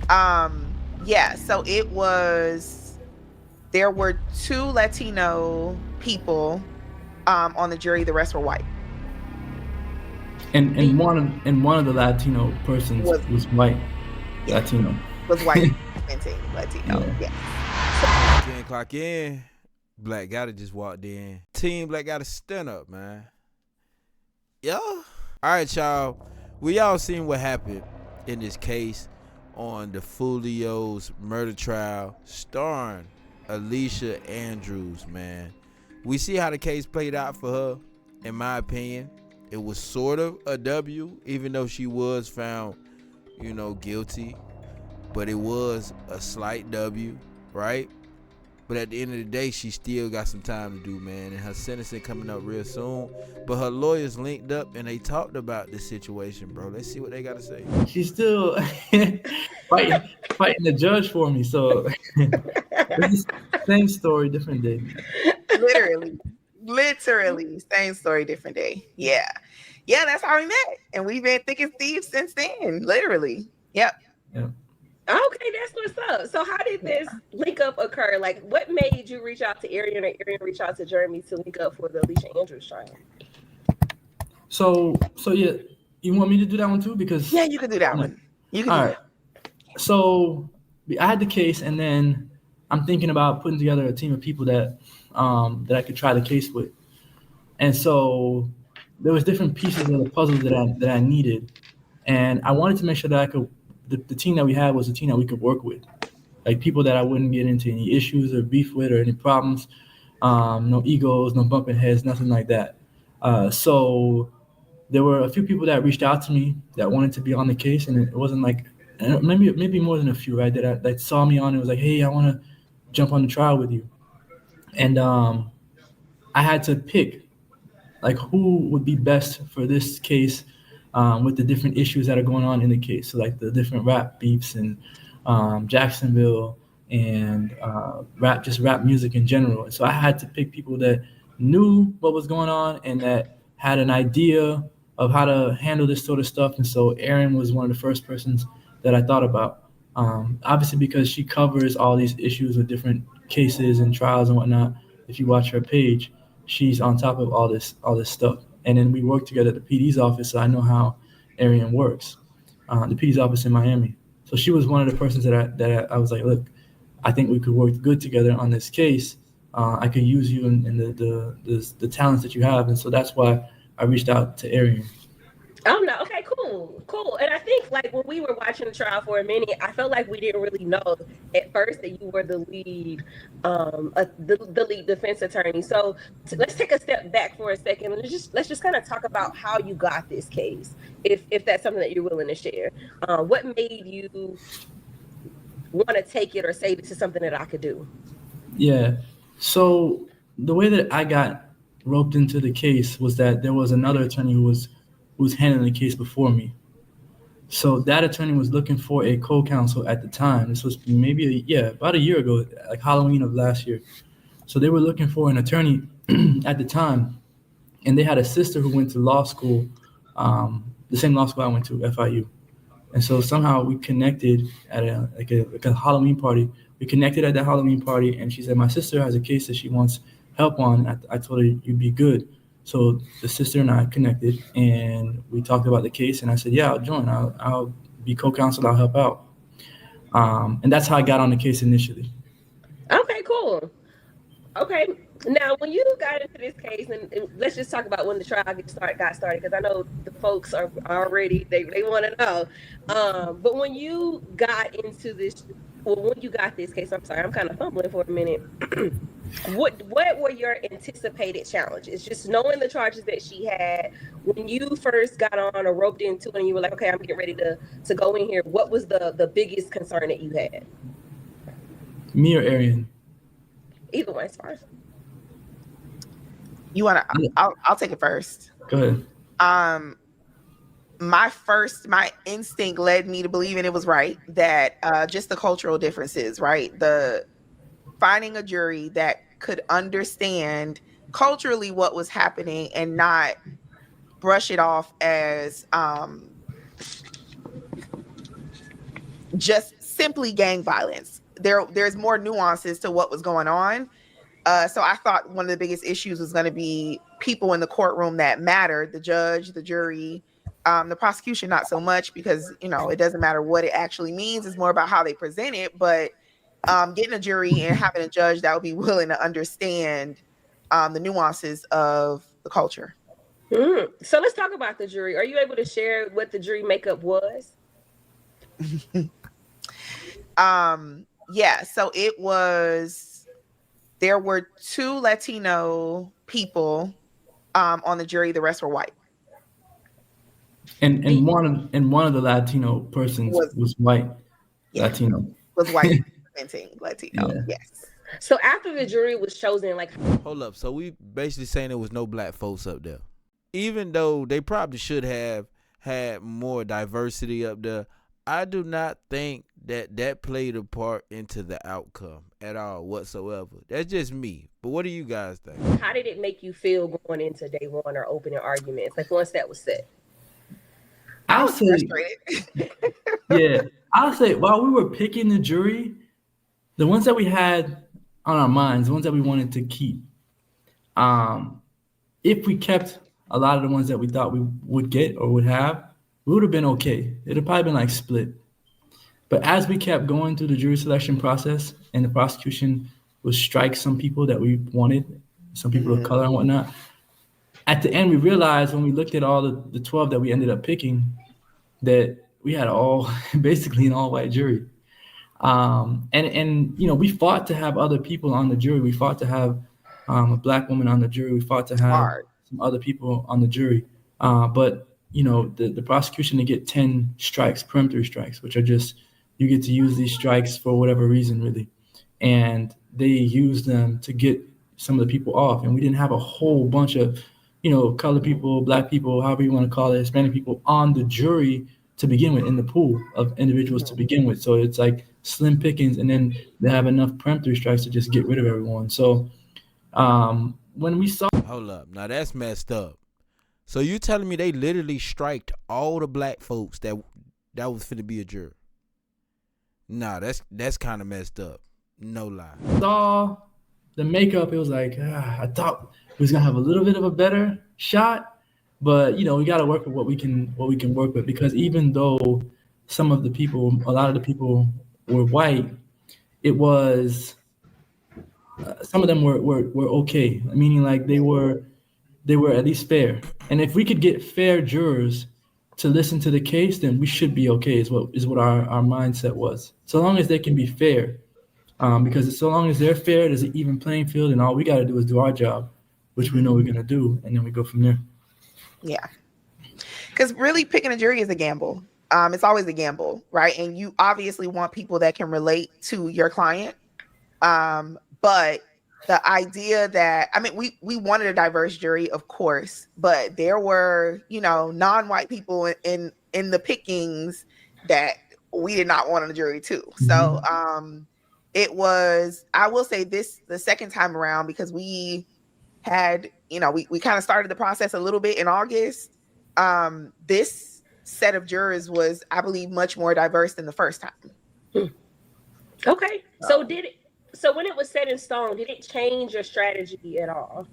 Yeah, so there were two Latino people on the jury, the rest were white. The And one of the Latino persons was was white yeah, Latino. was white presenting Latino. Yeah. Yes. Clock in. Black Gotta just walked in. Team Black Gotta stand up, man. Yeah. All right, y'all. We all seen what happened in this case on the Foolio's murder trial starring Alicia Andrews, man. We see how the case played out for her. In my opinion, it was sort of a W, even though she was found, guilty. But it was a slight W, right? But at the end of the day, she still got some time to do, man. And her sentencing coming up real soon. But her lawyers linked up and they talked about this situation, bro. Let's see what they got to say. She's still fighting the judge for me. So it's the same story, different day. Literally. Literally. Same story, different day. Yeah. Yeah, that's how we met. And we've been thick as thieves since then. Literally. Yep. Yeah. Okay, that's what's up. So how did this link up occur? Like, what made you reach out to Arian or Arian reach out to Jeremy to link up for the Alicia Andrews trial? So yeah, you want me to do that one too? Because Yeah, you can do that one. You can all do right. So I had the case, and then I'm thinking about putting together a team of people that I could try the case with. And so there was different pieces of the puzzle that I needed, and I wanted to make sure that I could the team that we had was a team that we could work with, like people that I wouldn't get into any issues or beef with or any problems, no egos, no bumping heads, nothing like that. So there were a few people that reached out to me that wanted to be on the case, and it wasn't like maybe more than a few, right? That saw me on it was like, hey, I want to jump on the trial with you, and I had to pick like who would be best for this case with the different issues that are going on in the case. So like the different rap beefs and Jacksonville and rap music in general. And so I had to pick people that knew what was going on and that had an idea of how to handle this sort of stuff. And so Erin was one of the first persons that I thought about. Obviously, because she covers all these issues with different cases and trials and whatnot. If you watch her page, she's on top of all this stuff. And then we work together at the PD's office, so I know how Arian works, the PD's office in Miami. So she was one of the persons that I was like, look, I think we could work good together on this case. I could use you and the talents that you have, and so that's why I reached out to Arian. Oh no, okay, cool. And I think like when we were watching the trial for a minute, I felt like we didn't really know at first that you were the lead, the lead defense attorney. So let's take a step back for a second and let's just kind of talk about how you got this case, if that's something that you're willing to share. What made you want to take it or say this is something that I could do? Yeah. So the way that I got roped into the case was that there was another attorney who was handling the case before me. So that attorney was looking for a co-counsel at the time. This was maybe about a year ago, like Halloween of last year. So they were looking for an attorney at the time, and they had a sister who went to law school, the same law school I went to, FIU. And so somehow we connected at a Halloween party. We connected at that Halloween party, and she said my sister has a case that she wants help on. I told her you'd be good. So the sister and I connected, and we talked about the case. And I said, yeah, I'll join. I'll be co-counsel. I'll help out. And that's how I got on the case initially. Okay, cool. Okay. Now, when you got into this case, and let's just talk about when the trial got started, because I know the folks are already they want to know. But when you got into this, well, when you got this case, I'm sorry, I'm kind of fumbling for a minute. What were your anticipated challenges? Just knowing the charges that she had when you first got on or roped into it, and you were like, okay, I'm getting ready to go in here. What was the biggest concern that you had? Me or Arian? Either way, it's fine. You want to? I'll take it first. Go ahead. Um, my instinct led me to believe, and it was right, that just the cultural differences, right? The finding a jury that could understand culturally what was happening and not brush it off as just simply gang violence. There's more nuances to what was going on. So I thought one of the biggest issues was going to be people in the courtroom that mattered: the judge, the jury, the prosecution, not so much, because it doesn't matter what it actually means. It's more about how they present it. But getting a jury and having a judge that would be willing to understand the nuances of the culture. So let's talk about the jury. Are you able to share what the jury makeup was? Yeah, so there were 2 Latino people on the jury. The rest were white. And one of the Latino persons was white. Yeah, Latino. Was white representing Latino. Yeah. Yes. So after the jury was chosen, like, Hold up. So we basically saying there was no black folks up there, even though they probably should have had more diversity up there. I do not think that played a part into the outcome at all whatsoever. That's just me. But what do you guys think? how did it make you feel going into day one or opening arguments? Like once that was set. I I'll was say, frustrated. yeah, I'll say while we were picking the jury, the ones that we had on our minds, the ones that we wanted to keep, if we kept a lot of the ones that we thought we would get or would have, we would have been okay. It'd have probably been like split. But as we kept going through the jury selection process and the prosecution would strike some people that we wanted, some people of color and whatnot, at the end we realized when we looked at all the 12 that we ended up picking that we had all basically an all-white jury. And we fought to have other people on the jury. We fought to have a black woman on the jury. We fought to have some other people on the jury. But the prosecution to get 10 strikes, peremptory strikes, which are just, you get to use these strikes for whatever reason, really. And they used them to get some of the people off. And we didn't have a whole bunch of, colored people, black people, however you want to call it, Hispanic people on the jury to begin with, in the pool of individuals to begin with. So it's like slim pickings, and then they have enough peremptory strikes to just get rid of everyone. So when we saw... Hold up. Now that's messed up. So you telling me they literally striked all the black folks that was finna be a juror? Nah, that's kind of messed up. No lie. Saw the makeup, it was like, I thought we was gonna have a little bit of a better shot, but we got to work with what we can work with, because even though a lot of the people were white, it was some of them were okay, meaning like they were at least fair. And if we could get fair jurors to listen to the case, then we should be okay, is what our mindset was. So long as they can be fair, because so long as they're fair, there's an even playing field, and all we got to do is do our job, which we know we're going to do, and then we go from there. Yeah. Because really picking a jury is a gamble. It's always a gamble, right? And you obviously want people that can relate to your client. But the idea that, we wanted a diverse jury, of course, but there were, non-white people in the pickings that we did not want on the jury too. So it was, I will say this, the second time around, because we had, we kind of started the process a little bit in August. This set of jurors was, I believe, much more diverse than the first time. Okay. So when it was set in stone, did it change your strategy at all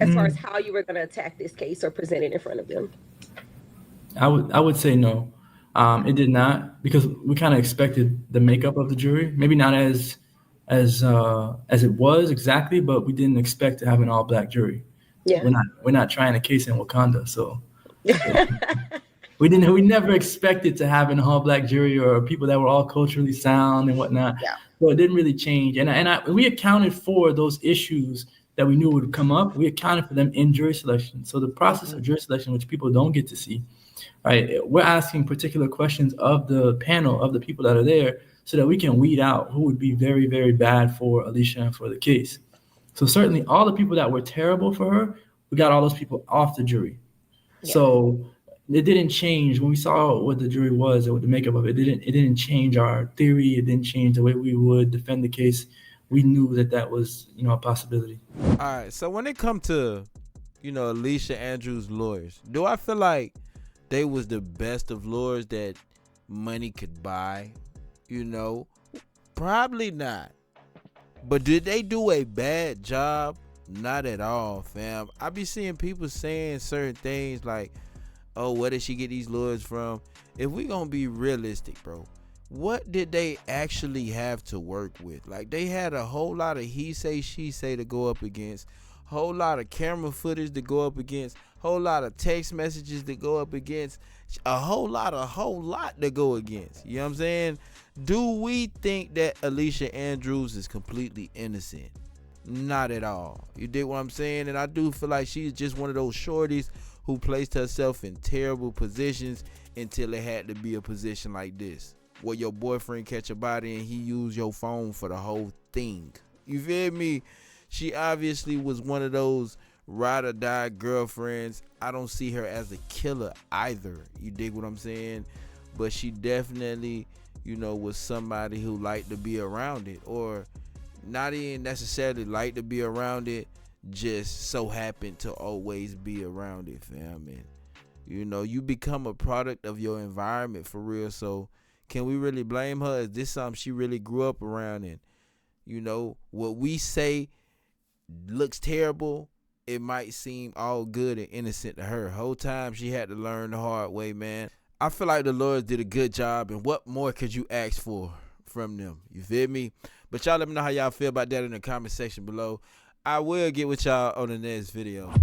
as far as how you were going to attack this case or present it in front of them? I would say no. It did not, because we kind of expected the makeup of the jury, maybe not as it was exactly, but we didn't expect to have an all black jury. Yeah. We're not trying a case in Wakanda, so we never expected to have an all black jury or people that were all culturally sound and whatnot. Yeah. So it didn't really change. And we accounted for those issues that we knew would come up. We accounted for them in jury selection. So the process of jury selection, which people don't get to see, right? We're asking particular questions of the panel, of the people that are there, so that we can weed out who would be very, very bad for Alicia and for the case. So certainly all the people that were terrible for her, we got all those people off the jury. Yeah. So it didn't change when we saw what the jury was or what the makeup of it. It didn't change our theory. It didn't change the way we would defend the case. We knew that was, a possibility. All right. So when it comes to, Alicia Andrews' lawyers, do I feel like they was the best of lawyers that money could buy? You know, probably not. But did they do a bad job? Not at all, fam. I be seeing people saying certain things like, oh, where did she get these lures from? If we gonna be realistic, bro, what did they actually have to work with? Like, they had a whole lot of he say, she say to go up against, whole lot of camera footage to go up against, whole lot of text messages to go up against, a whole lot to go against. You know what I'm saying? Do we think that Alicia Andrews is completely innocent? Not at all. You dig what I'm saying? And I do feel like she's just one of those shorties who placed herself in terrible positions until it had to be a position like this, where your boyfriend catch a body and he use your phone for the whole thing. You feel me? She obviously was one of those ride or die girlfriends. I don't see her as a killer either. You dig what I'm saying? But she definitely, you know, was somebody who liked to be around it, or not even necessarily like to be around it, just so happened to always be around it, fam. And you know, you become a product of your environment for real. So can we really blame her? Is this something she really grew up around? And you know, what we say looks terrible, it might seem all good and innocent to her. Whole time she had to learn the hard way, man. I feel like the Lords did a good job, and what more could you ask for from them? You feel me? But y'all let me know how y'all feel about that in the comment section below. I will get with y'all on the next video.